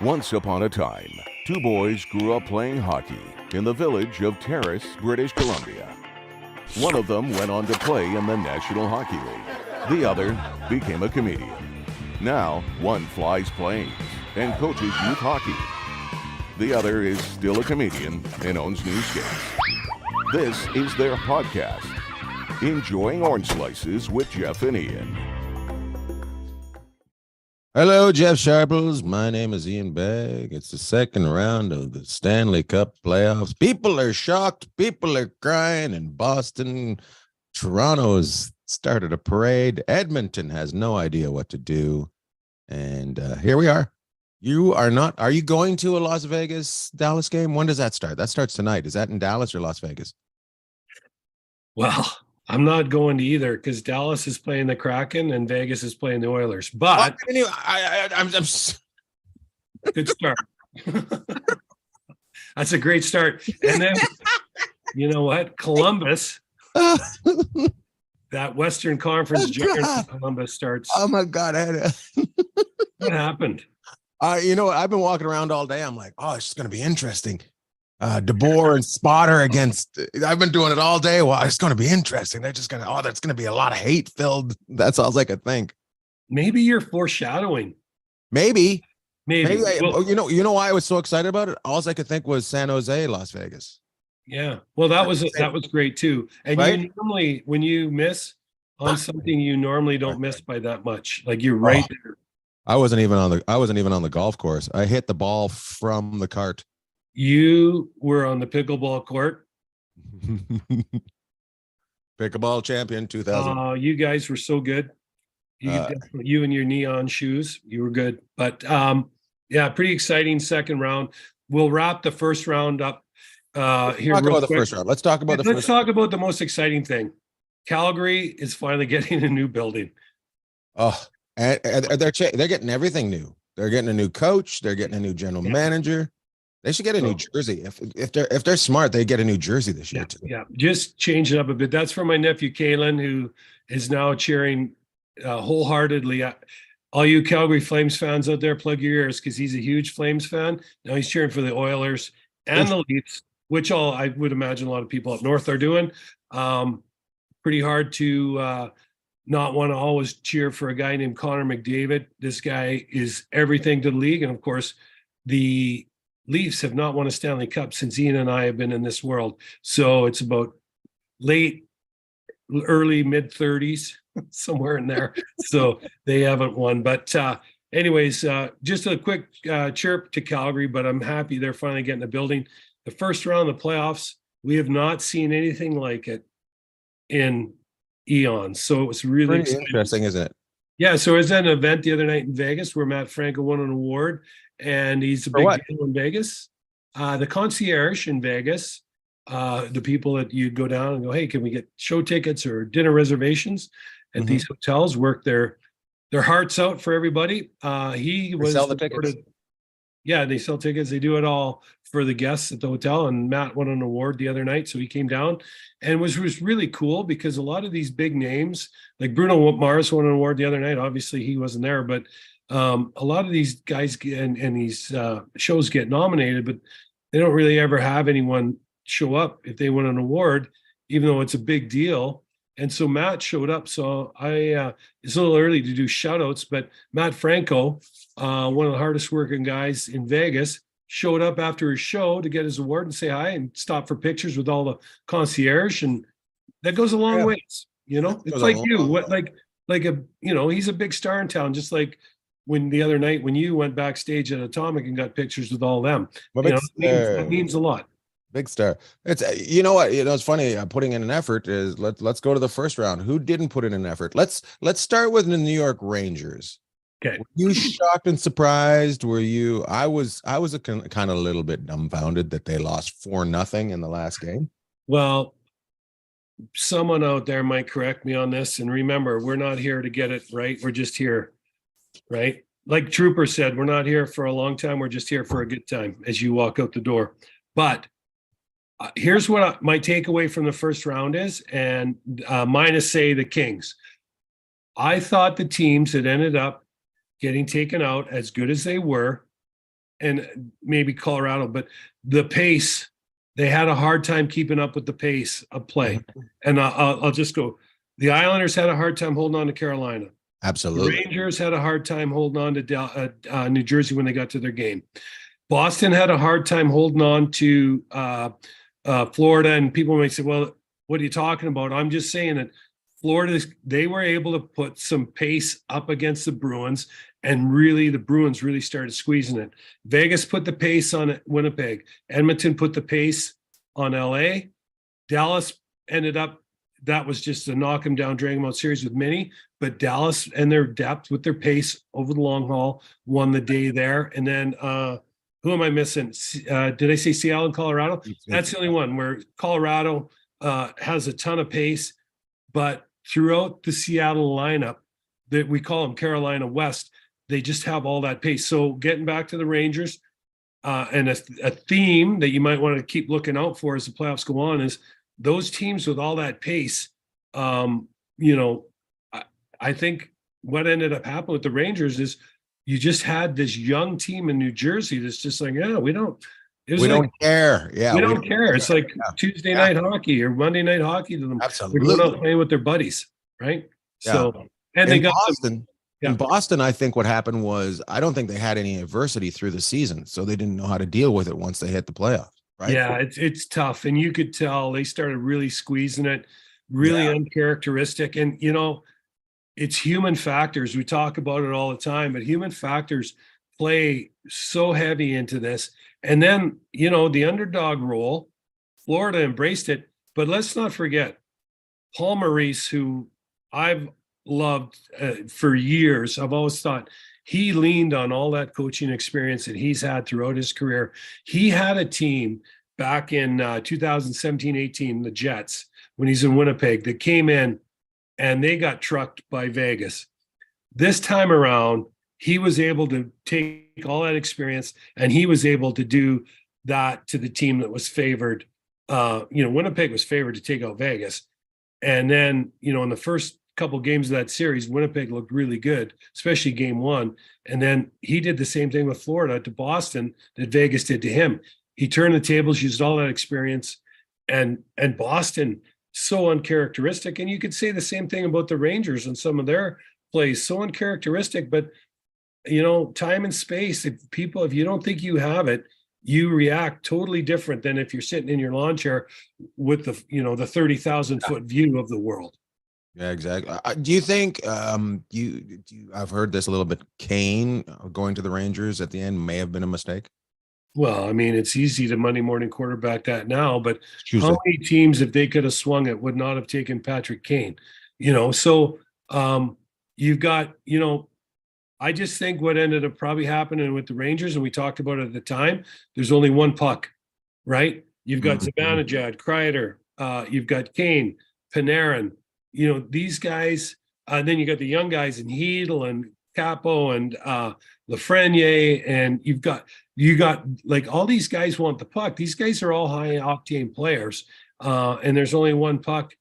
Once upon a time, two boys grew up playing hockey in the village of Terrace, British Columbia. One of them went on to play in the National Hockey League. The other became a comedian. Now, one flies planes and coaches youth hockey. The other is still a comedian and owns newsstands. This is their podcast, Enjoying Orange Slices with Jeff and Ian. Hello, Jeff Sharples. My name is Ian Begg. It's the second round of the Stanley Cup playoffs. People are shocked. People are crying in Boston. Toronto's started a parade. Edmonton has no idea what to do. And here we are. Are you going to a Las Vegas Dallas game? When does that start? That starts tonight. Is that in Dallas or Las Vegas? Well, I'm not going to either because Dallas is playing the Kraken and Vegas is playing the Oilers. But anyway, I'm good start. That's a great start. And then, you know what? Columbus, that Western Conference giant Columbus starts. Oh, my God. What happened? You know what? I've been walking around all day. I'm like, oh, it's going to be interesting. DeBoer and Spotter against. I've been doing it all day. Well, it's going to be interesting. They're just going to. Oh, that's going to be a lot of hate filled. That's all I could think. Maybe you're foreshadowing. Maybe. Well, you know why I was so excited about it? All I could think was San Jose, Las Vegas. Yeah. Well, that was great too. And right? You normally, when you miss on something, you normally don't miss by that much. Like you're right there. I wasn't even on the golf course. I hit the ball from the cart. You were on the pickleball court. Pickleball champion 2000. You guys were so good. You and your neon shoes, you were good. But yeah, pretty exciting second round. We'll wrap the first round up here. Talk about the first round. Let's talk about Let's talk about the most exciting thing. Calgary is finally getting a new building. Oh, and they're getting everything new. They're getting a new coach. They're getting a new general manager. They should get a new jersey. If they're smart, they get a new jersey this year too. Yeah, just change it up a bit. That's for my nephew Kalen, who is now cheering wholeheartedly. All you Calgary Flames fans out there, plug your ears because he's a huge Flames fan. Now he's cheering for the Oilers and the Leafs, which I would imagine a lot of people up north are doing. Pretty hard to not want to always cheer for a guy named Connor McDavid. This guy is everything to the league, and of course, the Leafs have not won a Stanley Cup since Ian and I have been in this world. So it's about early, mid-30s, somewhere in there. So they haven't won. But anyways, just a quick chirp to Calgary, but I'm happy they're finally getting a building. The first round of the playoffs, we have not seen anything like it in eons. So it was really interesting, isn't it? Yeah, so it was an event the other night in Vegas where Matt Franco won an award. And he's a big deal in Vegas. The concierge in Vegas, the people that you go down and go, hey, can we get show tickets or dinner reservations at these hotels? Work their hearts out for everybody. They sell the tickets. Yeah, they sell tickets. They do it all for the guests at the hotel. And Matt won an award the other night, so he came down and was really cool because a lot of these big names, like Bruno Mars won an award the other night. Obviously, he wasn't there, but a lot of these guys and these shows get nominated, but they don't really ever have anyone show up if they win an award, even though it's a big deal. And so Matt showed up. So it's a little early to do shout outs, but Matt Franco, one of the hardest working guys in Vegas, showed up after his show to get his award and say hi and stop for pictures with all the concierge. And that goes a long ways, you know, it's like he's a big star in town, just like when the other night when you went backstage at Atomic and got pictures with all them. That means a lot. Big star. It's it's funny. Putting in an effort is let's go to the first round. Who didn't put in an effort? Let's start with the New York Rangers. Okay. Were you shocked and surprised? Were you? I was a kind of a little bit dumbfounded that they lost 4-0 in the last game. Well, someone out there might correct me on this. And remember, we're not here to get it right. We're just here. Right? Like Trooper said, we're not here for a long time. We're just here for a good time as you walk out the door. But here's what my takeaway from the first round is, and minus, say, the Kings. I thought the teams that ended up getting taken out, as good as they were, and maybe Colorado, but the pace, they had a hard time keeping up with the pace of play. And I'll just go. The Islanders had a hard time holding on to Carolina. Absolutely. The Rangers had a hard time holding on to New Jersey when they got to their game. Boston had a hard time holding on to Florida, and people may say, well, what are you talking about? I'm just saying that Florida, they were able to put some pace up against the Bruins, and really the Bruins really started squeezing it. Vegas put the pace on Winnipeg. Edmonton put the pace on LA. Dallas ended up, that was just a knock them down, drag them out series with many, but Dallas and their depth with their pace over the long haul won the day there. And then who am I missing? Did I say Seattle and Colorado? That's the only one where Colorado has a ton of pace, but throughout the Seattle lineup, that we call them Carolina West, they just have all that pace. So getting back to the Rangers, and a theme that you might want to keep looking out for as the playoffs go on is those teams with all that pace. I think what ended up happening with the Rangers is you just had this young team in New Jersey that's just like, yeah, we don't care. Yeah, we don't care. It's like Tuesday night hockey or Monday night hockey to them. Absolutely. They're going out playing with their buddies, right? Yeah. So, and they got Boston. In Boston, I think what happened was I don't think they had any adversity through the season, so they didn't know how to deal with it once they hit the playoffs. Right? Yeah, it's tough, and you could tell they started really squeezing it, really uncharacteristic. And it's human factors. We talk about it all the time, but human factors play so heavy into this. And then the underdog role, Florida embraced it, but let's not forget Paul Maurice, who I've loved for years. I've always thought he leaned on all that coaching experience that he's had throughout his career. He had a team back in 2017-18, the Jets, when he's in Winnipeg, that came in and they got trucked by Vegas. This time around, he was able to take all that experience and he was able to do that to the team that was favored. Winnipeg was favored to take out Vegas. And then, in the first couple games of that series, Winnipeg looked really good, especially game one. And then he did the same thing with Florida to Boston that Vegas did to him. He turned the tables, used all that experience, and Boston, so uncharacteristic. And you could say the same thing about the Rangers and some of their plays, so uncharacteristic. But time and space, if you don't think you have it, you react totally different than if you're sitting in your lawn chair with the 30,000 foot view of the world. Yeah, exactly. Do you think I've heard this a little bit, Kane going to the Rangers at the end may have been a mistake? Well, I mean, it's easy to Monday morning quarterback that now, but how many teams, if they could have swung it, would not have taken Patrick Kane? So you've got, I just think what ended up probably happening with the Rangers, and we talked about it at the time, there's only one puck, right? You've got Zibanejad, Kreider, you've got Kane, Panarin, these guys, then you got the young guys in Hedl and Capo and Lafreniere, and you got like all these guys want the puck. These guys are all high octane players, and there's only one puck.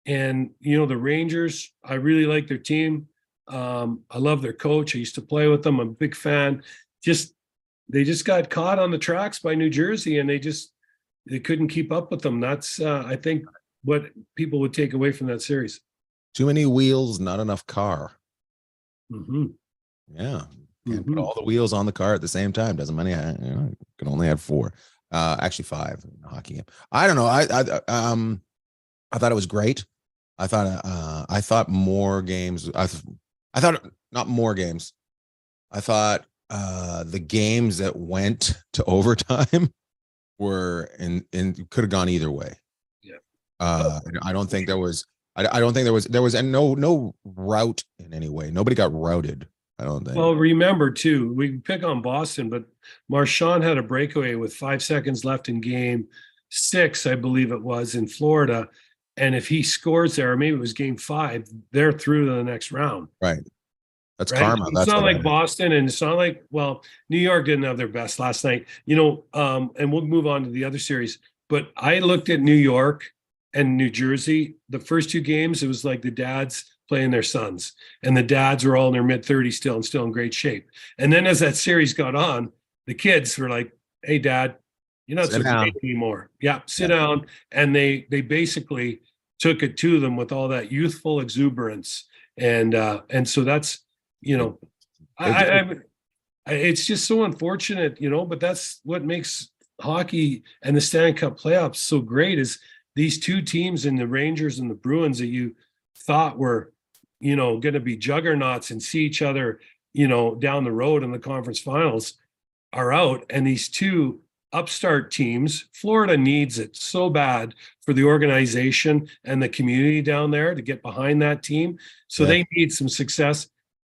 And the Rangers, I really like their team. I love their coach. I used to play with them. I'm a big fan. They just got caught on the tracks by New Jersey, and they couldn't keep up with them. That's I think what people would take away from that series. Too many wheels, not enough car. Mm-hmm. Yeah. Can't put all the wheels on the car at the same time. Doesn't matter. You can only have 4. Actually 5 in a hockey game. I don't know. I thought it was great. I thought more games. I thought not more games. I thought the games that went to overtime were in could have gone either way. Yeah. I don't think there was. I don't think there was no route in any way. Nobody got routed. I don't think. Well, remember too, we pick on Boston, but Marchand had a breakaway with 5 seconds left in game 6, I believe it was, in Florida. And if he scores there, or maybe it was game 5, they're through to the next round. Right. That's karma. It's not like Boston, and it's not like, New York didn't have their best last night, and we'll move on to the other series. But I looked at New York and New Jersey, the first 2 games, it was like the dads playing their sons, and the dads were all in their mid-30s still in great shape. And then as that series got on, the kids were like, "Hey, Dad, you're not so great anymore. Yeah, sit down." And they basically took it to them with all that youthful exuberance, and so that's, you know, it's just so unfortunate, you know, but that's what makes hockey and the Stanley Cup playoffs so great, is these two teams in the Rangers and the Bruins that you thought were, you know, going to be juggernauts and see each other, you know, down the road in the conference finals, are out. And these two upstart teams, Florida needs it so bad for the organization and the community down there to get behind that team. So they need some success.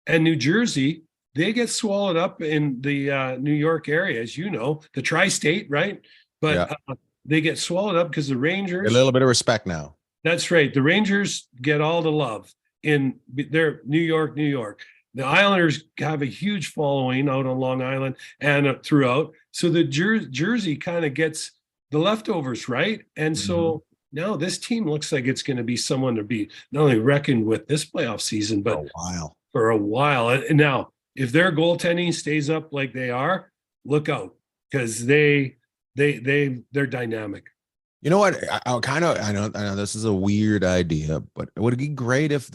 And New Jersey, they get swallowed up in the New York area, as you know, the tri-state, right? But they get swallowed up because the Rangers, a little bit of respect now. That's right. The Rangers get all the love in their New York, New York. The Islanders have a huge following out on Long Island and throughout. So the Jersey kind of gets the leftovers, right? And so now this team looks like it's going to be someone to be not only reckoned with this playoff season, but for a while. And now, if their goaltending stays up like they are, look out, because they're dynamic. You know what? I know this is a weird idea, but it would be great if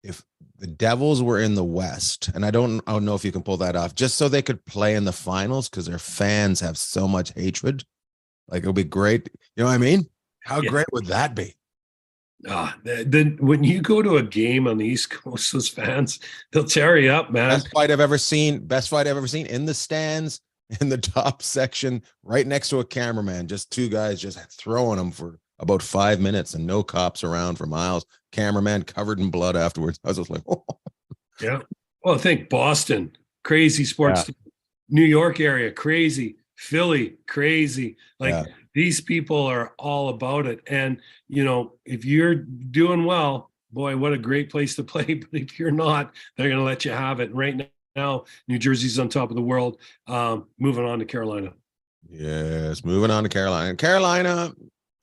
if the Devils were in the West, and I don't know if you can pull that off, just so they could play in the finals, because their fans have so much hatred. Like, it would be great. You know what I mean? How great would that be? Then when you go to a game on the East Coast, those fans, they'll tear you up, man. Best fight I've ever seen in the stands, in the top section, right next to a cameraman, just two guys just throwing them for about 5 minutes and no cops around for miles. Cameraman covered in blood afterwards. I was just like, oh. Yeah. Well, I think Boston, crazy sports. New York area, crazy. Philly, crazy. Like, these people are all about it. And, you know, if you're doing well, boy, what a great place to play. But if you're not, they're going to let you have it. Right now, New Jersey's on top of the world. Moving on to Carolina. Yes, moving on to Carolina. Carolina,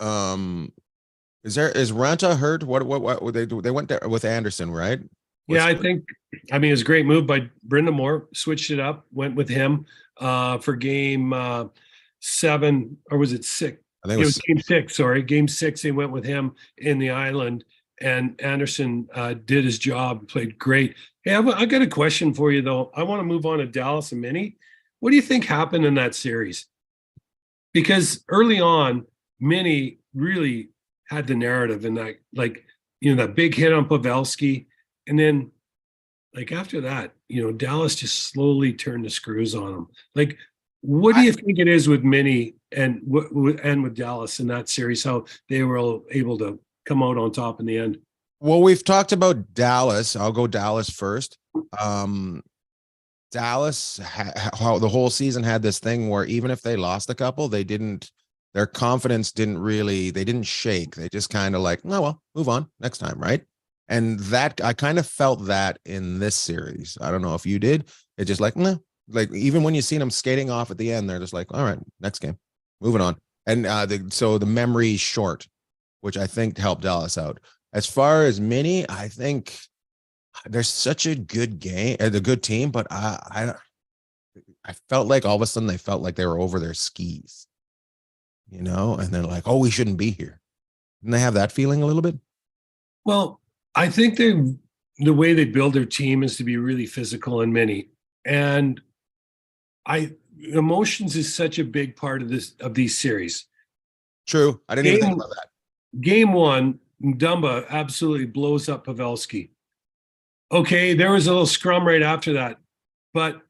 is Ranta hurt? What they went there with Anderson, right? I think, it was a great move by Brind'Amour. Switched it up, went with him for game 7, or was it 6? I think it was game 6. Sorry, game 6. They went with him in the island, and Anderson did his job, played great. Hey, I got a question for you though. I want to move on to Dallas and Minnie. What do you think happened in that series? Because early on, Minnie really had the narrative in that, like, you know, that big hit on Pavelski. And then, like, after that, you know, Dallas just slowly turned the screws on him. Like, what do you think it is with Minnie and with Dallas in that series, how they were able to come out on top in the end? Well, we've talked about Dallas. I'll go Dallas first. Dallas, how the whole season had this thing where even if they lost a couple, their confidence didn't shake. They just kind of like, oh, well, move on next time, right? And that, I kind of felt that in this series. I don't know if you did. It's just like, nah. Like, even when you see them skating off at the end, they're just like, all right, next game, moving on. And so the memory's short, which I think helped Dallas out. As far as Minnie, I think they're such a good game, a good team, but I felt like all of a sudden they felt like they were over their skis, you know, and they're like, oh, we shouldn't be here. Didn't they have that feeling a little bit? Well, I think the way they build their team is to be really physical and Minnie. And emotions is such a big part of these series. True. I didn't even think about that. Game 1, Dumba absolutely blows up Pavelski. Okay, there was a little scrum right after that, but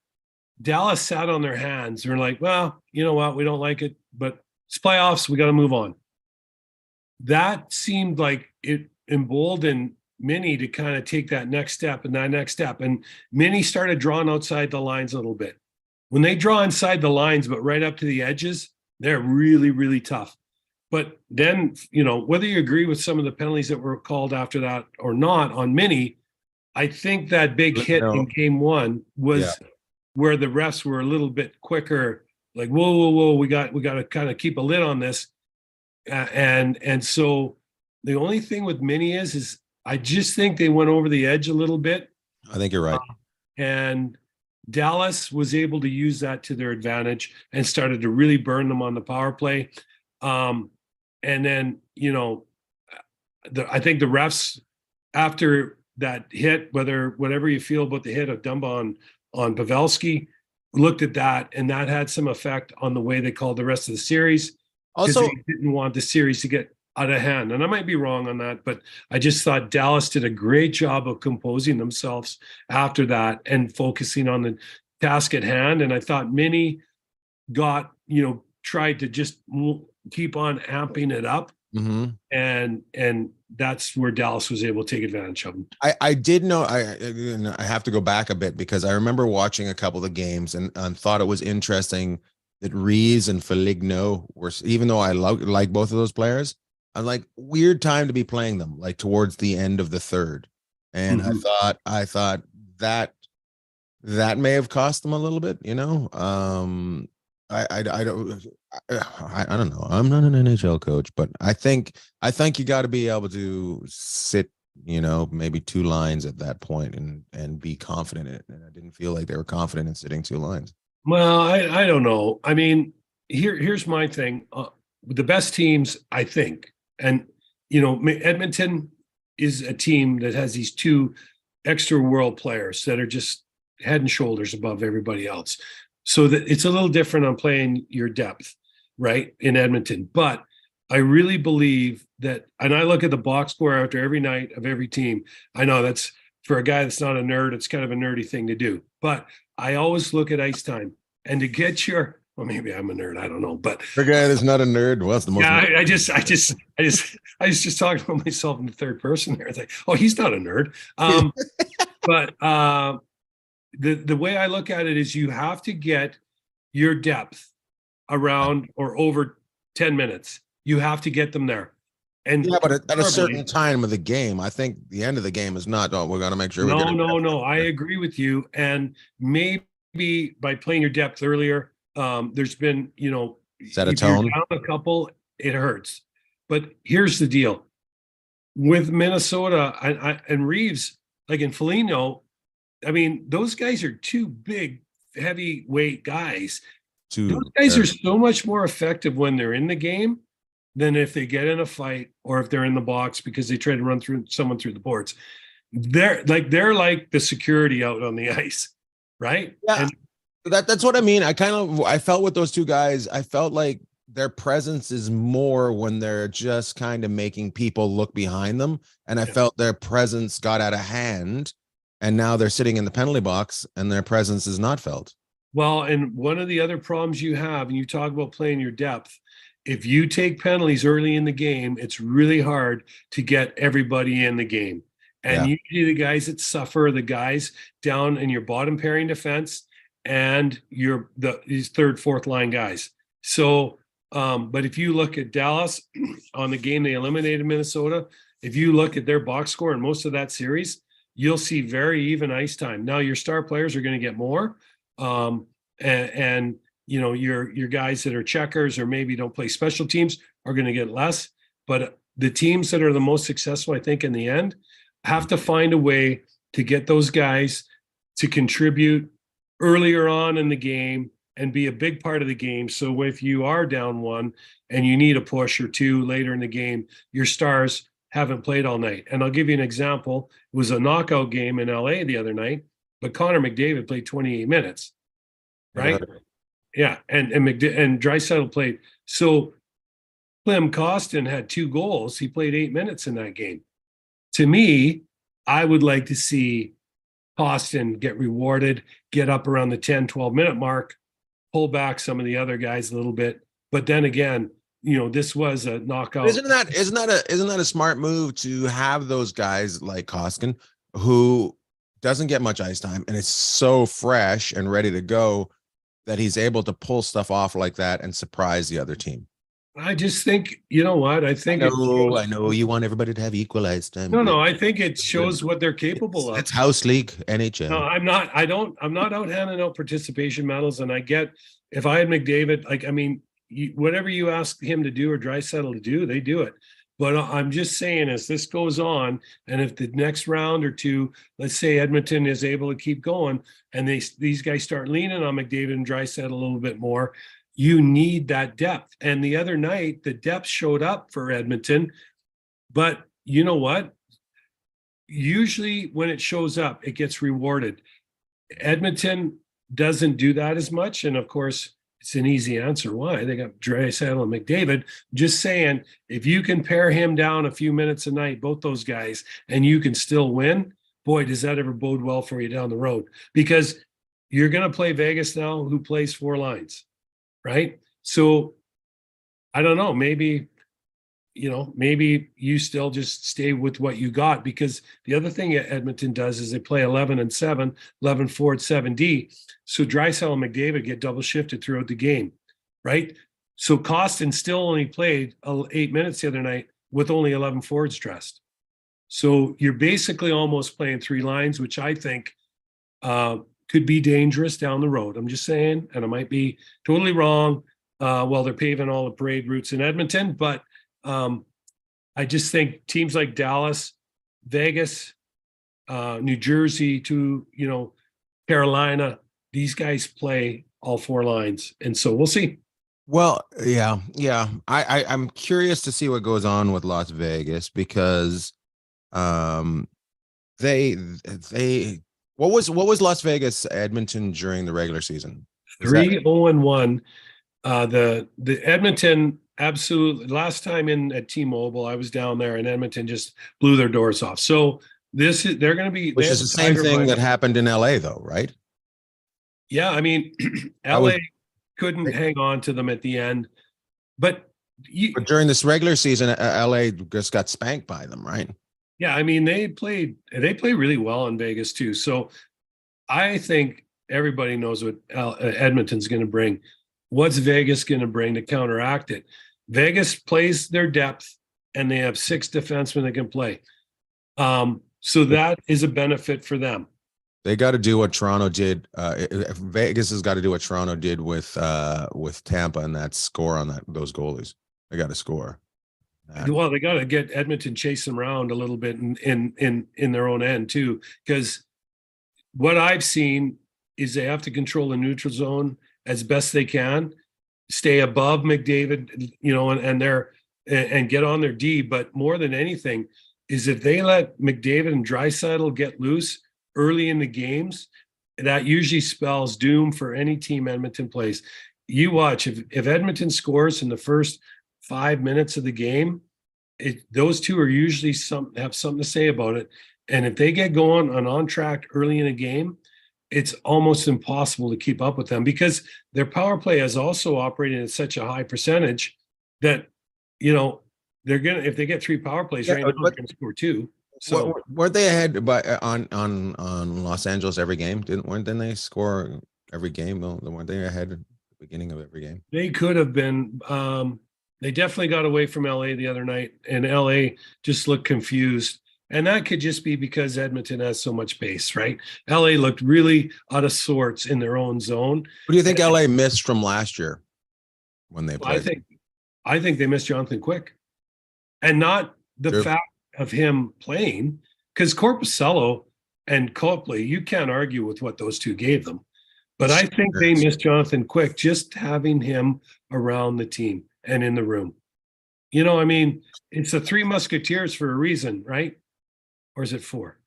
Dallas sat on their hands. They're like, well, you know what? We don't like it, but it's playoffs. We got to move on. That seemed like it emboldened Minnie to kind of take that next step. And Minnie started drawing outside the lines a little bit. When they draw inside the lines, but right up to the edges, they're really, really tough. But then, you know, whether you agree with some of the penalties that were called after that or not on Minnie, I think that big hit in game 1 was where the refs were a little bit quicker. Like, whoa, we got to kind of keep a lid on this. And so the only thing with Minnie is I just think they went over the edge a little bit. I think you're right. And Dallas was able to use that to their advantage and started to really burn them on the power play. And then, I think the refs, after that hit, whatever you feel about the hit of Dumba on Pavelski, looked at that, and that had some effect on the way they called the rest of the series, because Also, they didn't want the series to get out of hand. And I might be wrong on that, but I just thought Dallas did a great job of composing themselves after that and focusing on the task at hand. And I thought Minnie got, tried to just keep on amping it up. mhm. And that's where Dallas was able to take advantage of them. I did know, I have to go back a bit because I remember watching a couple of games and thought it was interesting that Reeves and Foligno were, even though I like both of those players, I'm like, weird time to be playing them, like towards the end of the third. And I thought that may have cost them a little bit, I don't know. I'm not an NHL coach, but I think you got to be able to sit, maybe two lines at that point and be confident in it. And I didn't feel like they were confident in sitting two lines. Well, I don't know. I mean, here's my thing. The best teams, I think, and Edmonton is a team that has these two extra world players that are just head and shoulders above everybody else. So that it's a little different on playing your depth, right, in Edmonton. But I really believe that, and I look at the box score after every night of every team. I know that's, for a guy that's not a nerd, it's kind of a nerdy thing to do. But I always look at ice time, and to get well, maybe I'm a nerd, I don't know. But for a guy that's not a nerd, what's the most? Yeah, I just talking about myself in the third person there. It's like, oh, he's not a nerd. But the way I look at it is you have to get your depth around or over 10 minutes. You have to get them there. And yeah, but at a certain time of the game, I think the end of the game is not, we're going to make sure. No, I agree with you. And maybe by playing your depth earlier, there's been, set a if you're tone. down a couple, it hurts. But here's the deal with Minnesota and Reeves, like in Foligno, I mean, those guys are two big, heavyweight guys. Those guys are so much more effective when they're in the game than if they get in a fight or if they're in the box because they try to run through someone through the boards. They're like the security out on the ice, right? Yeah, and that's what I mean. I felt with those two guys, I felt like their presence is more when they're just kind of making people look behind them. And I felt their presence got out of hand. And now they're sitting in the penalty box and their presence is not felt. Well, and one of the other problems you have, and you talk about playing your depth, if you take penalties early in the game, it's really hard to get everybody in the game. And usually the guys that suffer are the guys down in your bottom pairing defense and these third, fourth line guys. So, but if you look at Dallas on the game they eliminated Minnesota, if you look at their box score in most of that series, you'll see very even ice time. Now your star players are going to get more. And your guys that are checkers or maybe don't play special teams are going to get less. But the teams that are the most successful, I think, in the end, have to find a way to get those guys to contribute earlier on in the game and be a big part of the game. So if you are down one and you need a push or two later in the game, your stars haven't played all night. And I'll give you an example. It was a knockout game in LA the other night, but Connor McDavid played 28 minutes, right? Yeah. And Draisaitl played. So Klim Kostin had 2 goals. He played 8 minutes in that game. To me, I would like to see Kostin get rewarded, get up around the 10, 12-minute mark, pull back some of the other guys a little bit. But then again, this was a knockout. Isn't that a smart move to have those guys like Koskin, who doesn't get much ice time and is so fresh and ready to go that he's able to pull stuff off like that and surprise the other team? I just think, I know you want everybody to have equal ice time. No, I think it shows what they're capable of. It's house league NHL. No, I'm not out handing out participation medals. And I get, if I had McDavid, whatever you ask him to do or Draisaitl to do, they do it. But I'm just saying, as this goes on, and if the next round or two, let's say Edmonton is able to keep going, and these guys start leaning on McDavid and Draisaitl a little bit more, you need that depth. And the other night, the depth showed up for Edmonton. But you know what? Usually when it shows up, it gets rewarded. Edmonton doesn't do that as much. And of course, it's an easy answer. Why? They got Draisaitl and McDavid. Just saying, if you can pare him down a few minutes a night, both those guys, and you can still win, boy, does that ever bode well for you down the road. Because you're going to play Vegas now, who plays 4 lines, right? So I don't know, maybe you still just stay with what you got, because the other thing Edmonton does is they play 11 and 7, 11 forward, 7D. So Draisaitl and McDavid get double shifted throughout the game, right? So Costin still only played 8 minutes the other night with only 11 forwards dressed. So you're basically almost playing 3 lines, which I think could be dangerous down the road. I'm just saying, and I might be totally wrong while they're paving all the parade routes in Edmonton, but I just think teams like Dallas, Vegas, New Jersey, Carolina, these guys play all 4 lines. And so we'll see. Well, yeah. I'm curious to see what goes on with Las Vegas, because they what was Las Vegas Edmonton during the regular season? 3-0-1. The Edmonton, absolutely. Last time at T-Mobile, I was down there, and Edmonton just blew their doors off. So they're going to be, which is the same thing that happened in LA, though, right? Yeah, I mean, LA couldn't hang on to them at the end, but during this regular season, LA just got spanked by them, right? Yeah, I mean, they play really well in Vegas too. So I think everybody knows what Edmonton's going to bring. What's Vegas going to bring to counteract it? Vegas plays their depth, and they have 6 defensemen that can play. So that is a benefit for them. They got to do what Toronto did. Vegas has got to do what Toronto did with Tampa, and that score on those goalies. They got to score. Well, they got to get Edmonton chasing around a little bit in their own end too, because what I've seen is they have to control the neutral zone as best they can, stay above McDavid, and get on their D. But more than anything is if they let McDavid and Draisaitl get loose early in the games, that usually spells doom for any team Edmonton plays. You watch, if Edmonton scores in the first 5 minutes of the game, those two are usually have something to say about it. And if they get going on track early in a game, it's almost impossible to keep up with them, because their power play is also operating at such a high percentage that, they're gonna, if they get 3 power plays right now, they're gonna score 2. So weren't they ahead on Los Angeles every game? Didn't they score every game? Weren't they ahead at the beginning of every game? They could have been. They definitely got away from LA the other night, and LA just looked confused. And that could just be because Edmonton has so much pace, right? LA looked really out of sorts in their own zone. What do you think LA missed from last year when they played? I think they missed Jonathan Quick, and not the fact of him playing, because Korpisalo and Copley, you can't argue with what those two gave them. But I think they missed Jonathan Quick, just having him around the team and in the room. I mean, it's the 3 Musketeers for a reason, right? Or is it 4?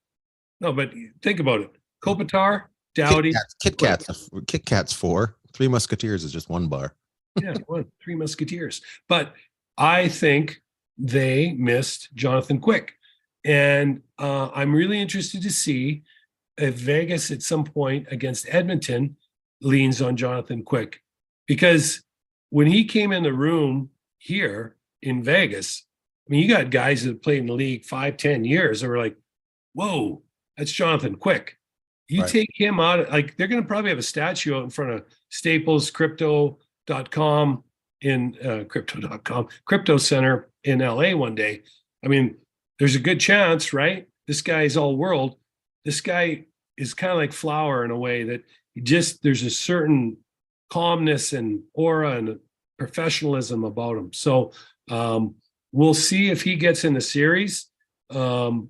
No, but think about it. Kopitar, Doughty. Kit Kat's 4. 3 Musketeers is just 1 bar. Yeah, 3 Musketeers. But I think they missed Jonathan Quick. And I'm really interested to see if Vegas at some point against Edmonton leans on Jonathan Quick. Because when he came in the room here in Vegas, I mean, you got guys that have played in the league 5-10 years that were like, whoa, that's Jonathan Quick. You take him out, like they're going to probably have a statue out in front of Staples Crypto.com in Crypto Center in LA one day. I mean, there's a good chance, right? This guy's all world. This guy is kind of like Flower in a way that there's a certain calmness and aura and professionalism about him. So we'll see if he gets in the series, and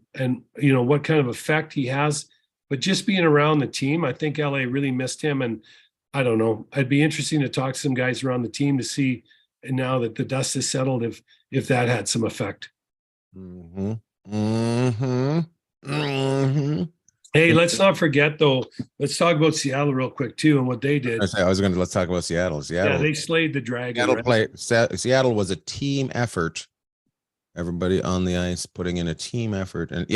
what kind of effect he has. But just being around the team, I think LA really missed him, and I don't know. It'd be interesting to talk to some guys around the team to see, and now that the dust is settled, if that had some effect. Mm-hmm. Mm-hmm. Mm-hmm. Hey, let's not forget though. Let's talk about Seattle real quick too, and what they did. Let's talk about Seattle. Yeah, they slayed the Dragon. Seattle was a team effort. Everybody on the ice putting in a team effort, and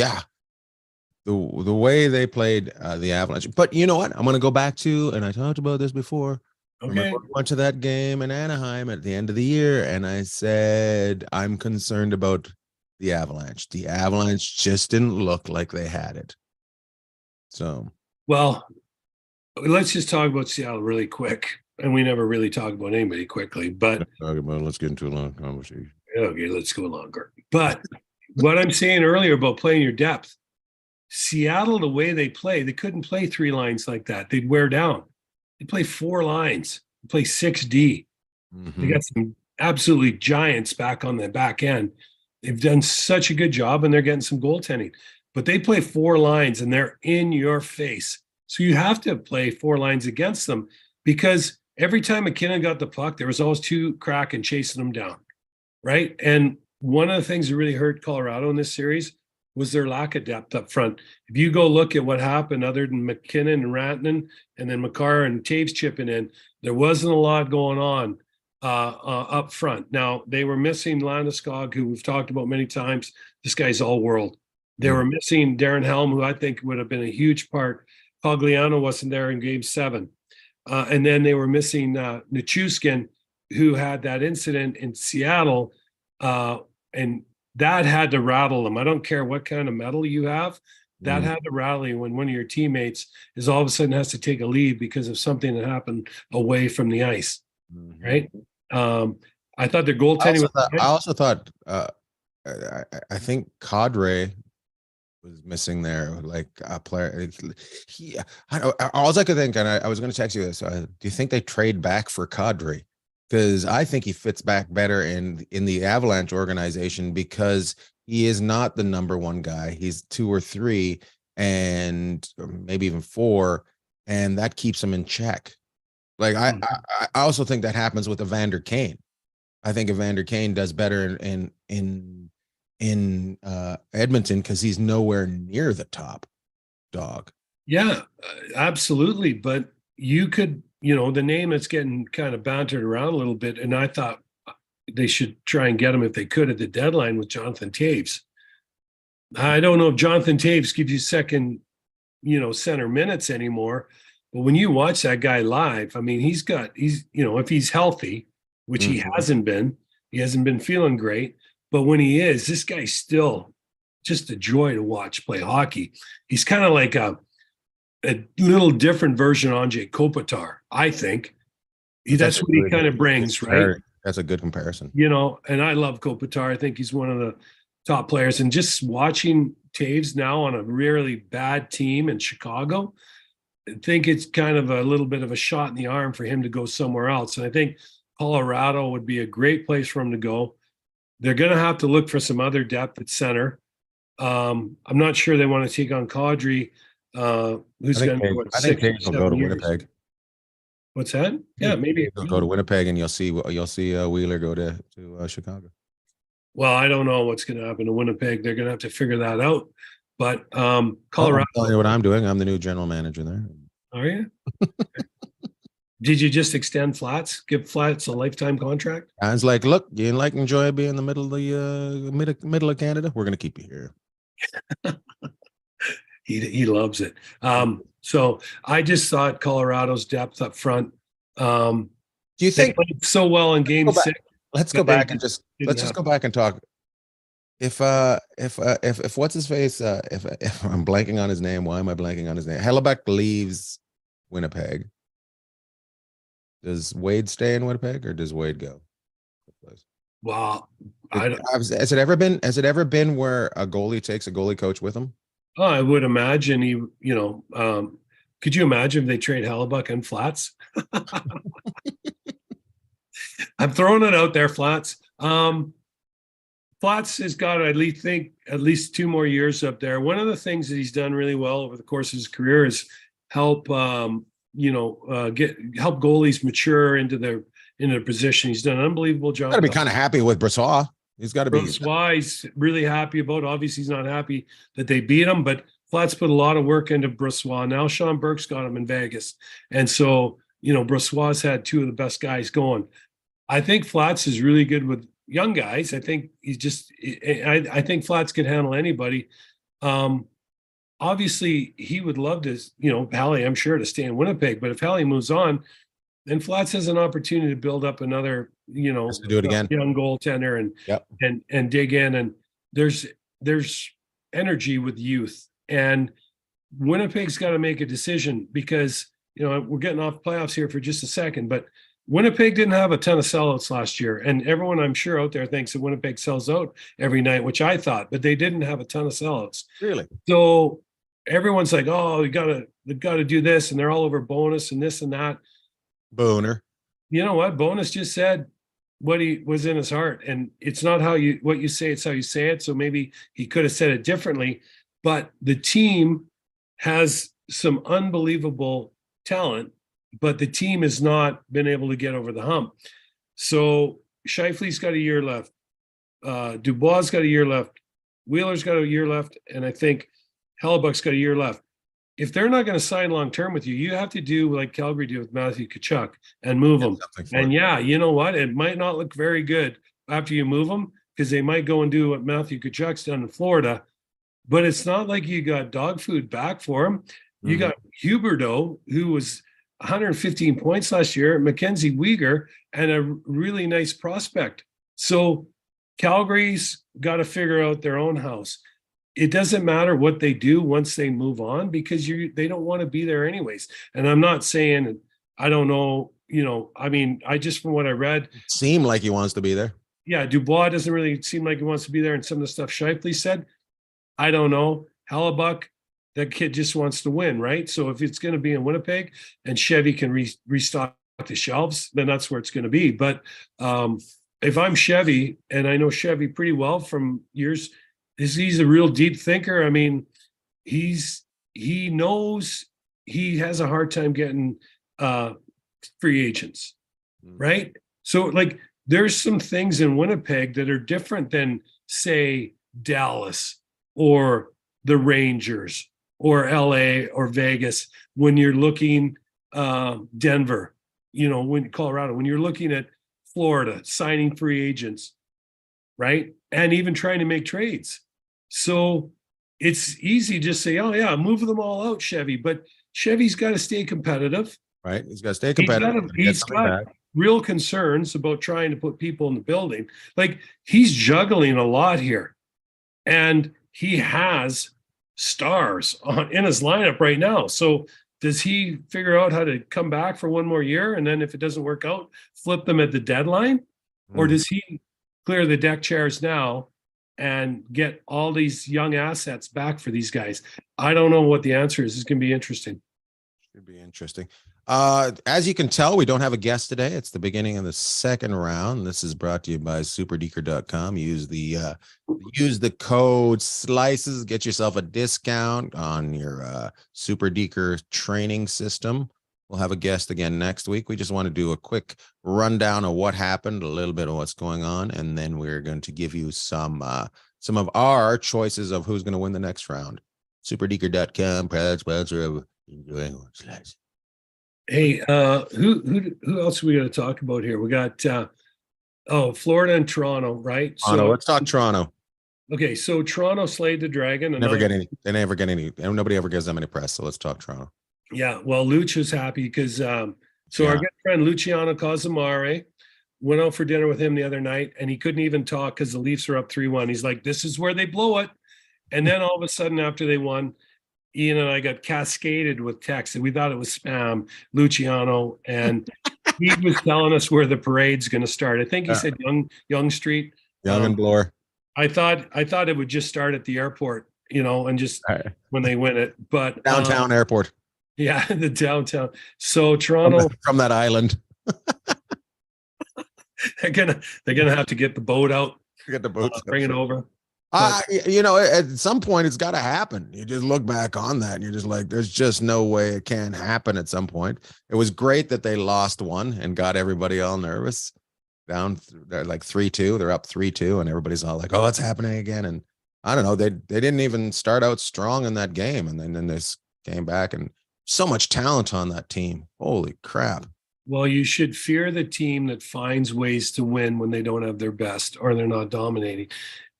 the way they played the Avalanche. But you know what? I'm going to go back to, and I talked about this before. Okay. I went to that game in Anaheim at the end of the year, and I said I'm concerned about the Avalanche. The Avalanche just didn't look like they had it. So, well, let's just talk about Seattle really quick. And we never really talk about anybody quickly, but let's get into a long conversation. Okay, let's go longer. But what I'm saying earlier about playing your depth, Seattle, the way they play, they couldn't play 3 lines like that. They'd wear down. They play 4 lines. They play 6D. Mm-hmm. They got some absolutely giants back on the back end. They've done such a good job, and they're getting some goaltending. But they play 4 lines, and they're in your face. So you have to play 4 lines against them, because every time McKinnon got the puck, there was always 2 Kraken chasing them down, right? And one of the things that really hurt Colorado in this series was their lack of depth up front. If you go look at what happened, other than McKinnon and Rantanen, and then Makar and Taves chipping in, there wasn't a lot going on up front. Now, they were missing Landeskog, who we've talked about many times. This guy's all world. They were missing Darren Helm, who I think would have been a huge part. Cogliano wasn't there in Game 7. And then they were missing Nichushkin, who had that incident in Seattle, and that had to rattle them. I don't care what kind of medal you have. That had to rattle you when one of your teammates is all of a sudden has to take a leave because of something that happened away from the ice, right? I thought their goaltending I also thought I think Cadre was missing there, like a player. All I could think, and I was going to text you this. Do you think they trade back for Cadre? Because I think he fits back better in the Avalanche organization, because he is not the number 1 guy. He's 2 or 3, and maybe even 4, and that keeps him in check. Like I also think that happens with Evander Kane. I think Evander Kane does better in Edmonton, because he's nowhere near the top dog. Yeah, absolutely. But you could, the name is getting kind of bantered around a little bit, and I thought they should try and get him if they could at the deadline with Jonathan Taves. I don't know if Jonathan Taves gives you second, center minutes anymore, but when you watch that guy live, I mean, he's if he's healthy, which he hasn't been feeling great. But when he is, this guy's still just a joy to watch play hockey. He's kind of like a little different version of Anze Kopitar, I think. That's what he kind of brings, right? That's a good comparison. And I love Kopitar. I think he's one of the top players. And just watching Taves now on a really bad team in Chicago, I think it's kind of a little bit of a shot in the arm for him to go somewhere else. And I think Colorado would be a great place for him to go. They're going to have to look for some other depth at center. I'm not sure they want to take on Kadri, who's going to be I think Taves will go to Winnipeg. What's that? Yeah, maybe he'll go to Winnipeg, and you'll see Wheeler go to Chicago. Well, I don't know what's going to happen to Winnipeg. They're going to have to figure that out. But Colorado. I'll tell you what I'm doing. I'm the new general manager there. Are you? Did you just extend Flats? Give Flats a lifetime contract? I was like, look, you enjoy being in the middle of the middle of Canada? We're going to keep you here. He loves it. So I just thought Colorado's depth up front. Do you think played so well in Game 6? Let's go back and let's go back and talk. If what's his face? If I'm blanking on his name, why am I blanking on his name? Hellebuck leaves Winnipeg. Does Wade stay in Winnipeg, or does Wade go? Well, has it ever been where a goalie takes a goalie coach with him? Oh, I would imagine could you imagine if they trade Hellebuck and Flats? I'm throwing it out there, Flats. Flats has got, I think, at least 2 more years up there. One of the things that he's done really well over the course of his career is help, help goalies mature into their position. He's done an unbelievable job. Got to be kind of happy with Brossois. He's got to be. Brossois, he's really happy about. Obviously, he's not happy that they beat him, but Flats put a lot of work into Brossois. Now Sean Burke's got him in Vegas, and so Brossois had 2 of the best guys going. I think Flats is really good with young guys. I think I think Flats can handle anybody. Obviously, he would love to, Hallie, I'm sure, to stay in Winnipeg. But if Hallie moves on, then Flats has an opportunity to build up another, to do it again, young goaltender and dig in. And there's energy with youth, and Winnipeg's got to make a decision because we're getting off playoffs here for just a second, but Winnipeg didn't have a ton of sellouts last year, and everyone I'm sure out there thinks that Winnipeg sells out every night, which I thought, but they didn't have a ton of sellouts. Really? So everyone's like, "Oh, they gotta do this," and they're all over Bonus and this and that. Boner. You know what? Bonus just said what he was in his heart, and it's not what you say; it's how you say it. So maybe he could have said it differently, but the team has some unbelievable talent. But the team has not been able to get over the hump. So Scheifele's got a year left. Dubois got a year left. Wheeler's got a year left. And I think Hellebuck's got a year left. If they're not going to sign long-term with you, you have to do like Calgary did with Matthew Tkachuk and move them. And you know what? It might not look very good after you move them because they might go and do what Matthew Tkachuk's done in Florida. But it's not like you got dog food back for him. You got Huberdeau, who was 115 points last year, Mackenzie Weegar, and a really nice prospect. So Calgary's got to figure out their own house. It doesn't matter what they do once they move on because they don't want to be there anyways. And I'm not saying, I don't know, I just, from what I read, seemed like he wants to be there. Yeah, Dubois doesn't really seem like he wants to be there. And some of the stuff Scheifele said, I don't know. Hellebuck, that kid just wants to win, right? So if it's going to be in Winnipeg and Chevy can restock the shelves, then that's where it's going to be. But if I'm Chevy, and I know Chevy pretty well from years, he's a real deep thinker. I mean, he knows he has a hard time getting free agents, right? So like there's some things in Winnipeg that are different than, say, Dallas or the Rangers or LA or Vegas, when you're looking Denver, when Colorado, when you're looking at Florida, signing free agents, right? And even trying to make trades. So it's easy to just say, oh yeah, move them all out, Chevy. But Chevy's got to stay competitive. Right. He's got to stay competitive. He's got real concerns about trying to put people in the building. Like he's juggling a lot here. And he has stars in his lineup right now. So does he figure out how to come back for one more year? And then if it doesn't work out, flip them at the deadline? Or does he clear the deck chairs now and get all these young assets back for these guys? I don't know what the answer is. It's going to be interesting. Should be interesting. As you can tell, we don't have a guest today. It's the beginning of the second round. This is brought to you by superdeeker.com. Use the code SLICES, get yourself a discount on your Super Deeker training system. We'll have a guest again next week. We just want to do a quick rundown of what happened, a little bit of what's going on, and then we're going to give you some of our choices of who's going to win the next round. Superdeeker.com, proud sponsor of Enjoying Slice. Hey, who else are we going to talk about here? We got Florida and Toronto, right? Toronto. Let's talk Toronto. Okay, so Toronto slayed the Dragon. They never get any. Nobody ever gives them any press. So let's talk Toronto. Yeah, well, Luch was happy because our good friend Luciano Cazamare went out for dinner with him the other night, and he couldn't even talk because the Leafs are up 3-1. He's like, "This is where they blow it," and then all of a sudden, after they won, Ian and I got cascaded with texts, and we thought it was spam, Luciano, and he was telling us where the parade's going to start. I think he said Young Street, Young and Bloor. I thought it would just start at the airport, and just when they win it, but downtown airport. Yeah, the downtown. So Toronto from that island. they're gonna have to get the boat out. Get the boots. bring it over. At some point it's got to happen. You just look back on that and you're just like, there's just no way it can't happen at some point. It was great that they lost one and got everybody all nervous. They're like 3-2. They're up 3-2, and everybody's all like, "Oh, it's happening again." And I don't know. They didn't even start out strong in that game, and then this came back, and so much talent on that team. Holy crap! Well, you should fear the team that finds ways to win when they don't have their best or they're not dominating.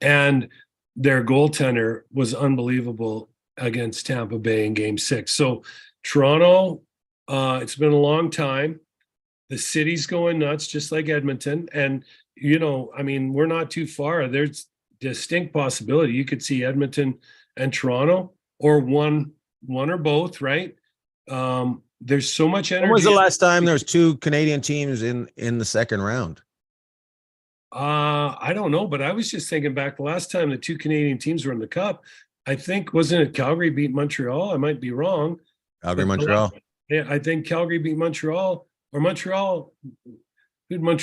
And their goaltender was unbelievable against Tampa Bay in Game 6. So Toronto, it's been a long time. The city's going nuts, just like Edmonton. And, we're not too far. There's distinct possibility. You could see Edmonton and Toronto, or one or both, right? There's so much energy. When was the last time there was two Canadian teams in the second round? I don't know, but I was just thinking back the last time the two Canadian teams were in the Cup. I think, wasn't it Calgary beat Montreal? I might be wrong. Calgary, Montreal. Yeah, I think Calgary beat Montreal. Or Montreal, who won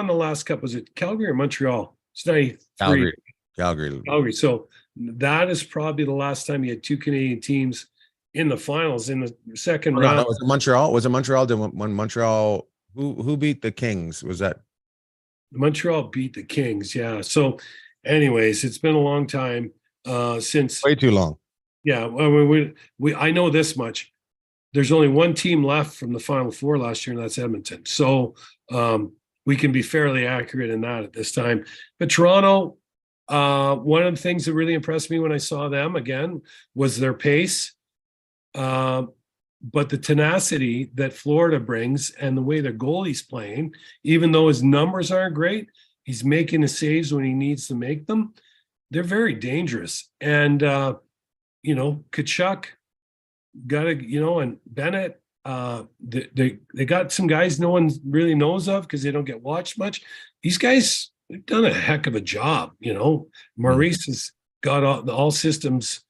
the last cup? Was it Calgary or Montreal? It's 93. Calgary. So that is probably the last time you had two Canadian teams in the finals in the second round. No, was it Montreal? Was it Montreal? When Montreal, who beat the Kings? Was that? Montreal beat the Kings, yeah. So anyways, it's been a long time since. Way too long. Yeah, I know this much. There's only one team left from the Final Four last year, and that's Edmonton. So we can be fairly accurate in that at this time. But Toronto, one of the things that really impressed me when I saw them again was their pace, but the tenacity that Florida brings and the way their goalie's playing, even though his numbers aren't great, he's making the saves when he needs to make them. They're very dangerous. And, Tkachuk, and Bennett, they got some guys no one really knows of because they don't get watched much. These guys have done a heck of a job. Maurice has got all systems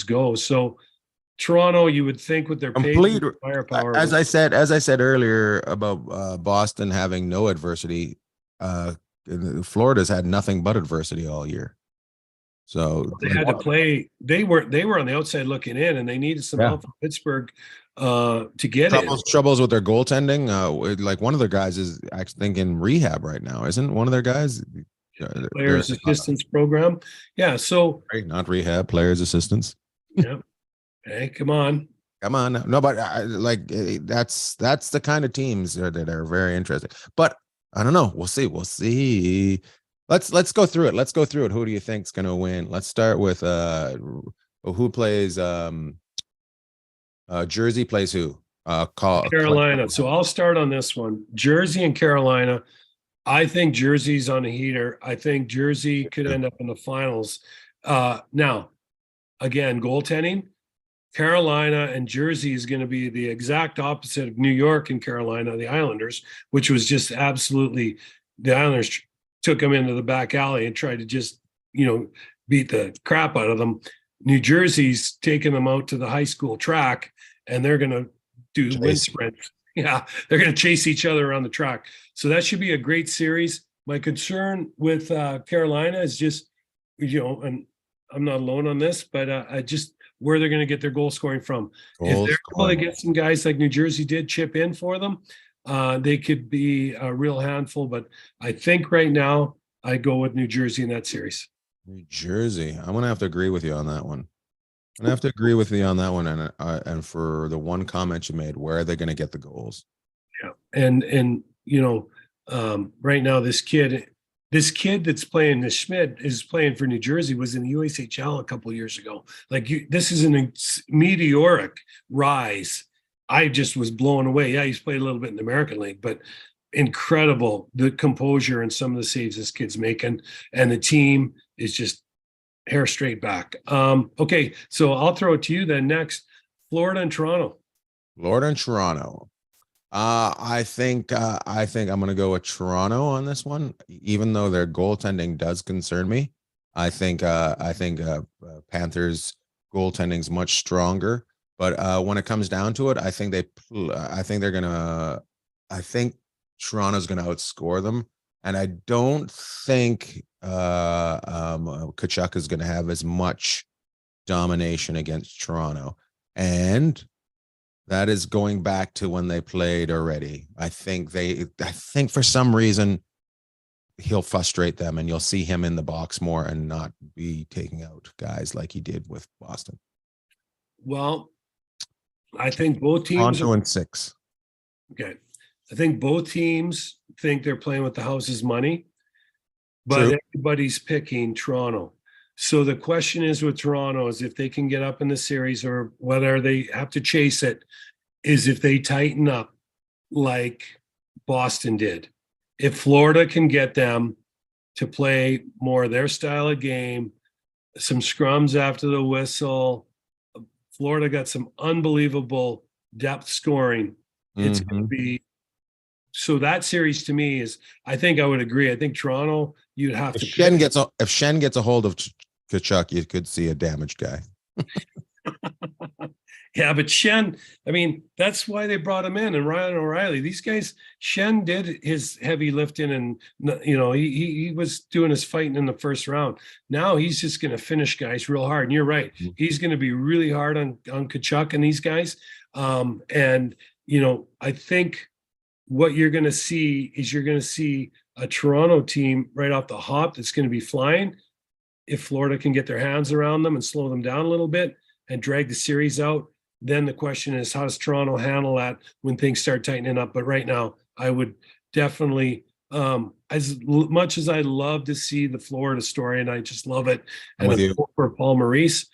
go. So Toronto, you would think with their complete firepower, as I said earlier about Boston having no adversity, Florida's had nothing but adversity all year. So they had to play. They were on the outside looking in, and they needed some help from Pittsburgh to get troubles with their goaltending. Like one of their guys is, I think, in rehab right now, isn't one of their guys? Players assistance program. Yeah. So not rehab, players assistance. Yeah. Hey, come on. No, but that's the kind of teams that are very interesting. But I don't know. We'll see. Let's go through it. Who do you think's going to win? Let's start with who plays Jersey plays who? Carolina. So I'll start on this one. Jersey and Carolina. I think Jersey's on a heater. I think Jersey could end up in the finals. Now, again, goaltending. Carolina and Jersey is going to be the exact opposite of New York and Carolina, the Islanders, which was just absolutely, the Islanders took them into the back alley and tried to just, beat the crap out of them. New Jersey's taking them out to the high school track, and they're going to do wind sprints. Yeah, they're going to chase each other around the track. So that should be a great series. My concern with Carolina is just, and I'm not alone on this, but I just where they're going to get their goal scoring from. If they're able to get some guys like New Jersey did chip in for them, they could be a real handful. But I think right now I go with New Jersey in that series. New Jersey. I'm going to have to agree with you on that one. And for the one comment you made, where are they going to get the goals? Yeah. And right now this kid that's playing, this Schmidt is playing for New Jersey, was in the USHL a couple of years ago. This is a meteoric rise. I just was blown away. Yeah, he's played a little bit in the American League, but incredible, the composure and some of the saves this kid's making, and the team is just hair straight back. Okay, so I'll throw it to you then next. Florida and Toronto. I think I'm going to go with Toronto on this one, even though their goaltending does concern me. I think Panthers goaltending is much stronger, but when it comes down to it, I think Toronto's going to outscore them, And I don't think Tkachuk is going to have as much domination against Toronto. And that is going back to when they played already. I think for some reason he'll frustrate them, and you'll see him in the box more and not be taking out guys like he did with Boston. Well, I think both teams Toronto in 6. Okay. I think both teams think they're playing with the house's money, but True. everybody's picking Toronto. So the question is with Toronto is if they can get up in the series, or whether they have to chase it, is if they tighten up like Boston did. If Florida can get them to play more their style of game, some scrums after the whistle, Florida got some unbelievable depth scoring. It's going to be, so that series to me is, I think I would agree. I think Toronto, you'd have If to. Shen gets a hold of Tkachuk, you could see a damaged guy. Yeah, but Shen, I mean, that's why they brought him in, and Ryan O'Reilly. These guys, Shen did his heavy lifting, and he was doing his fighting in the first round. Now he's just going to finish guys real hard. And you're right, he's going to be really hard on Tkachuk and these guys. And I think what you're going to see is a Toronto team right off the hop that's going to be flying. If Florida can get their hands around them and slow them down a little bit and drag the series out, then the question is, how does Toronto handle that when things start tightening up? But right now, I would definitely, as much as I love to see the Florida story, and I just love it, and for Paul Maurice,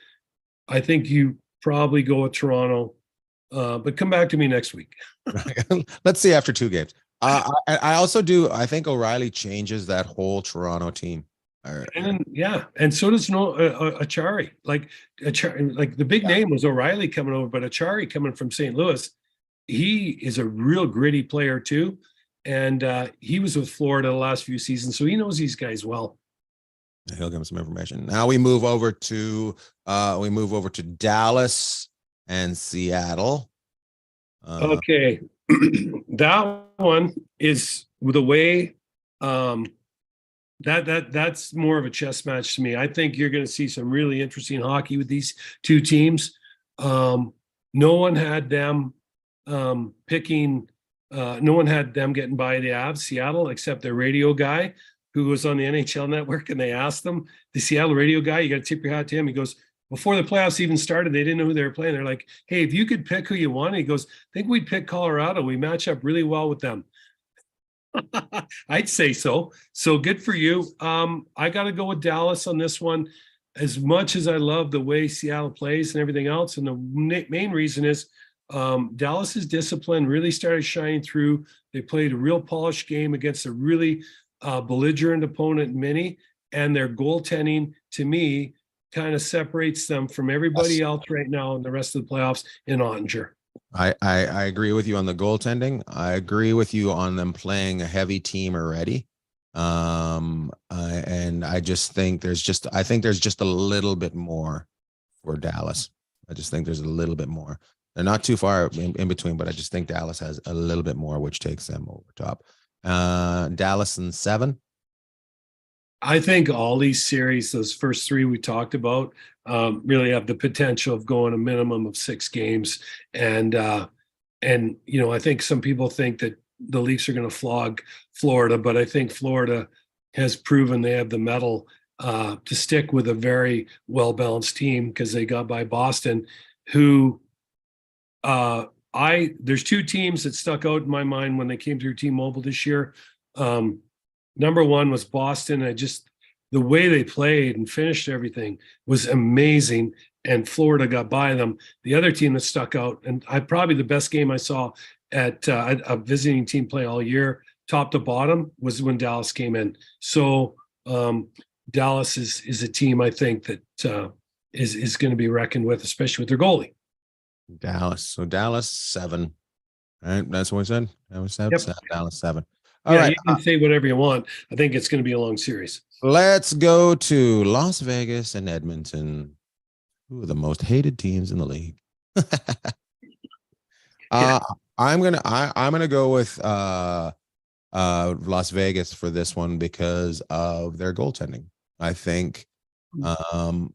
I think you probably go with Toronto. But come back to me next week. Let's see after 2 games. I also do. I think O'Reilly changes that whole Toronto team. And so does Achari. Like the big name was O'Reilly coming over, but Achari coming from St. Louis, he is a real gritty player too, and he was with Florida the last few seasons, so he knows these guys well. He'll give him some information. Now we move over to Dallas and Seattle. Okay, that one is the way. That's more of a chess match to me. I think you're going to see some really interesting hockey with these two teams. No one had them getting by the Avs, Seattle, except their radio guy who was on the NHL Network, and they asked them, the Seattle radio guy, you got to tip your hat to him. He goes, before the playoffs even started, they didn't know who they were playing. They're like, hey, if you could pick who you want, he goes, I think we'd pick Colorado. We match up really well with them. I'd say so. So good for you. I got to go with Dallas on this one. As much as I love the way Seattle plays and everything else, and the main reason is Dallas's discipline really started shining through. They played a real polished game against a really belligerent opponent, Mini, and their goaltending, to me, kind of separates them from everybody else right now in the rest of the playoffs in Ottinger. I agree with you on the goaltending. I agree with you on them playing a heavy team already. And I just think there's just a little bit more for Dallas. I just think there's a little bit more. They're not too far in between, but I just think Dallas has a little bit more, which takes them over top. Dallas in 7. I think all these series, those first 3 we talked about, really have the potential of going a minimum of 6 games. And I think some people think that the Leafs are going to flog Florida, but I think Florida has proven they have the mettle to stick with a very well-balanced team, because they got by Boston, who there's 2 teams that stuck out in my mind when they came through T-Mobile this year. Number 1 was Boston. The way they played and finished everything was amazing, and Florida got by them. The other team that stuck out, and probably the best game I saw at a visiting team play all year, top to bottom, was when Dallas came in. So Dallas is a team I think that is going to be reckoned with, especially with their goalie. Dallas. So Dallas 7. All right, that's what we said. That was 7. Yep. Dallas 7. All right. You can say whatever you want. I think it's going to be a long series. Let's go to Las Vegas and Edmonton, who are the most hated teams in the league. I'm gonna go with Las Vegas for this one because of their goaltending. I think, I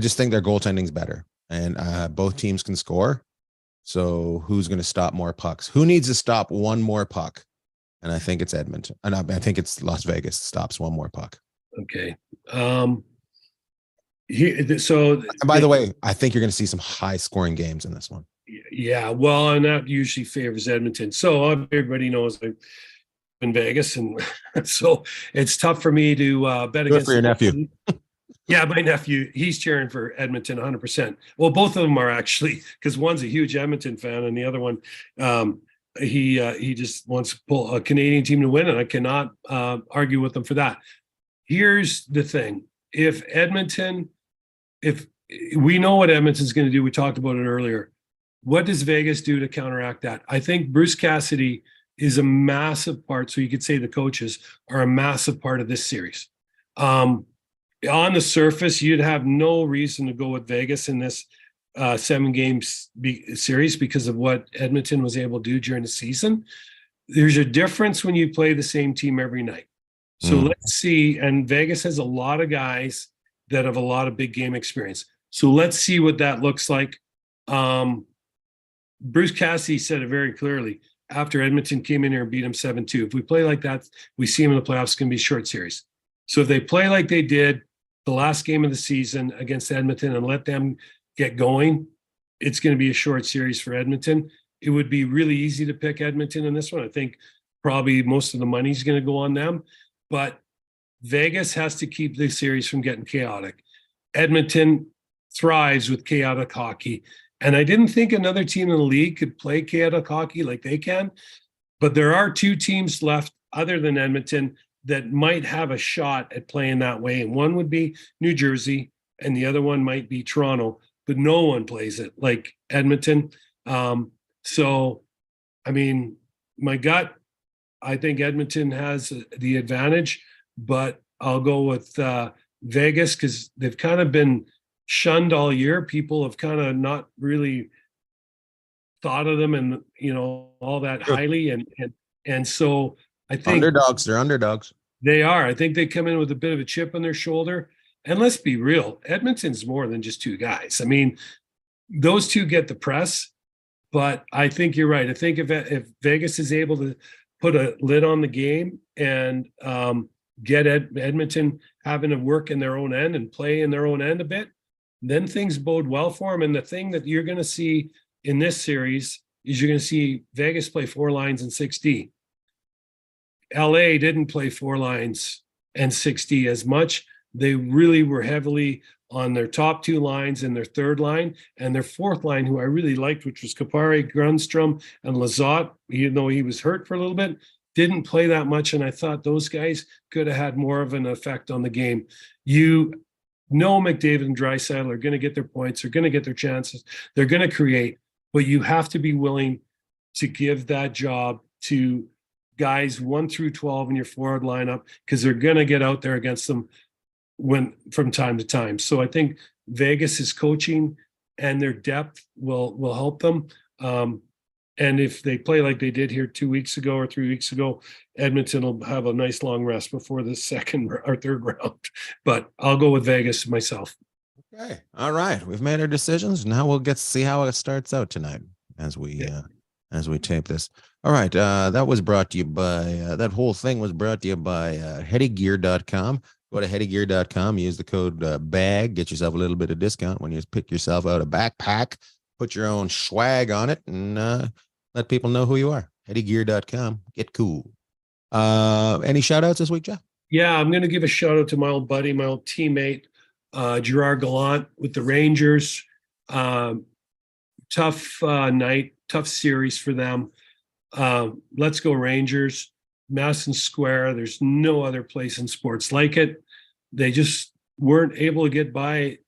just think their goaltending's better, and both teams can score. So who's going to stop more pucks? Who needs to stop one more puck? And I think it's Edmonton. And I think it's Las Vegas stops one more puck. Okay. And by the way, I think you're going to see some high scoring games in this one. Yeah, well, and that usually favors Edmonton. So everybody knows I'm in Vegas, and so it's tough for me to bet against for your nephew. Yeah, my nephew, he's cheering for Edmonton 100%. Well, both of them are actually, because one's a huge Edmonton fan, and the other one, he just wants to pull a Canadian team to win, and I cannot argue with them for that. Here's the thing: if we know what Edmonton's going to do, we talked about it earlier. What does Vegas do to counteract that? I think Bruce Cassidy is a massive part. So you could say the coaches are a massive part of this series. On the surface, you'd have no reason to go with Vegas in this 7-game series because of what Edmonton was able to do during the season. There's a difference when you play the same team every night. So let's see. And Vegas has a lot of guys that have a lot of big game experience. So let's see what that looks like. Bruce Cassidy said it very clearly after Edmonton came in here and beat him 7-2. If we play like that, we see him in the playoffs, it's going to be a short series. So if they play like they did the last game of the season against Edmonton and let them get going, it's going to be a short series for Edmonton. It would be really easy to pick Edmonton in this one. I think probably most of the money's going to go on them, but Vegas has to keep the series from getting chaotic. Edmonton thrives with chaotic hockey. And I didn't think another team in the league could play chaotic hockey like they can, but there are 2 teams left other than Edmonton that might have a shot at playing that way. And one would be New Jersey, and the other one might be Toronto, but no one plays it like Edmonton. So, I mean, my gut, I think Edmonton has the advantage, but I'll go with Vegas because they've kind of been shunned all year. People have kind of not really thought of them and, all that highly. And so I think they're underdogs. They are. I think they come in with a bit of a chip on their shoulder. And let's be real, Edmonton's more than just 2 guys. I mean, those 2 get the press, but I think you're right. I think if Vegas is able to put a lid on the game and get Edmonton having to work in their own end and play in their own end a bit, then things bode well for them. And the thing that you're going to see in this series is you're going to see Vegas play 4 lines and 6D. LA didn't play 4 lines and 6D as much. They really were heavily on their top 2 lines and their third line, and their fourth line, who I really liked, which was Kapari, Grundstrom, and Lizotte, even though he was hurt for a little bit, didn't play that much. And I thought those guys could have had more of an effect on the game. McDavid and Draisaitl are going to get their points. They're going to get their chances. They're going to create, but you have to be willing to give that job to guys 1 through 12 in your forward lineup because they're going to get out there against them from time to time. So I think Vegas' coaching and their depth will help them. And if they play like they did here 2 weeks ago or 3 weeks ago, Edmonton will have a nice long rest before the second or third round. But I'll go with Vegas myself. Okay. All right. We've made our decisions. Now we'll get to see how it starts out tonight as we tape this. All right. That was brought to you by, that whole thing was brought to you by headygear.com. Go to headygear.com, use the code BAG, get yourself a little bit of discount when you pick yourself out a backpack, put your own swag on it, and let people know who you are. Headygear.com. Get cool. Any shout outs this week, Jeff? Yeah, I'm going to give a shout out to my old buddy, my old teammate, Gerard Gallant with the Rangers. Tough night, tough series for them. Let's go Rangers. Madison Square, there's no other place in sports like it. They just weren't able to get by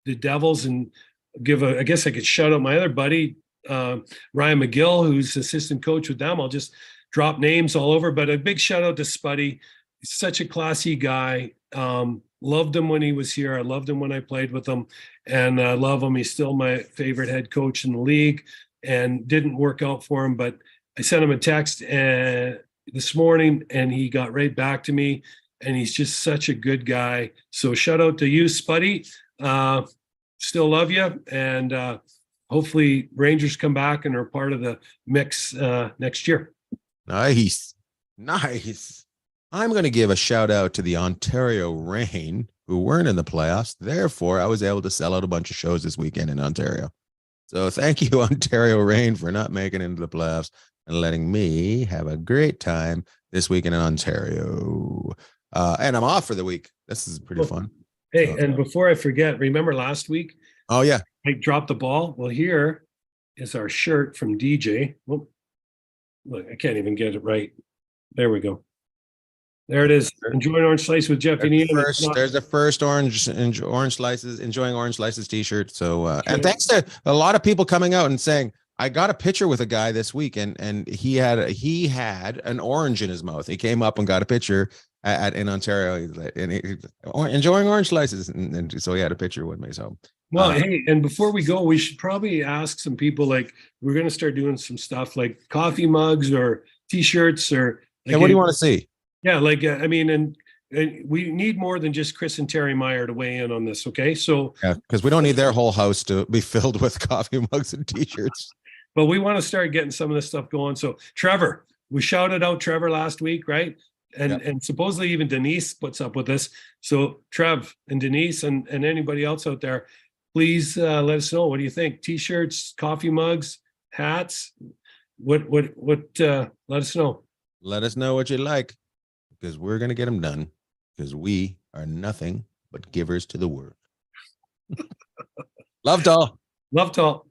the Devils. And I guess I could shout out my other buddy, Ryan McGill, who's assistant coach with them. I'll just drop names all over, but a big shout out to Spuddy. He's such a classy guy. Loved him when he was here. I loved him when I played with him, and I love him. He's still my favorite head coach in the league, and didn't work out for him, but I sent him a text this morning, and he got right back to me. And he's just such a good guy. So shout out to you, Spuddy. Still love you, and hopefully Rangers come back and are part of the mix next year. Nice. I'm going to give a shout out to the Ontario Reign, who weren't in the playoffs. Therefore, I was able to sell out a bunch of shows this weekend in Ontario. So thank you, Ontario Reign, for not making it into the playoffs and letting me have a great time this weekend in Ontario. And I'm off for the week. This is pretty fun. Hey, and before I forget, remember last week? Oh, yeah. I dropped the ball. Well, here is our shirt from DJ. Well, look, I can't even get it right. There we go. There it is. Enjoying orange slice with Jeff. There's the first orange slices, enjoying orange slices t-shirt. So, and thanks to a lot of people coming out and saying, I got a picture with a guy this week, and he had an orange in his mouth. He came up and got a picture in Ontario, and enjoying orange slices, and so he had a picture with me. So, well, hey, and before we go, we should probably ask some people. Like, we're going to start doing some stuff like coffee mugs or t-shirts or. Like, and what do you want to see? Yeah, like I mean, and we need more than just Chris and Terry Meyer to weigh in on this. Okay, so yeah, because we don't need their whole house to be filled with coffee mugs and t-shirts. But we want to start getting some of this stuff going. So Trevor, we shouted out Trevor last week, right? And supposedly even Denise puts up with this. So Trev and Denise and anybody else out there, please let us know. What do you think? T-shirts, coffee mugs, hats. What? Let us know. Let us know what you like, because we're gonna get them done. Because we are nothing but givers to the world. Love to all. Love to all.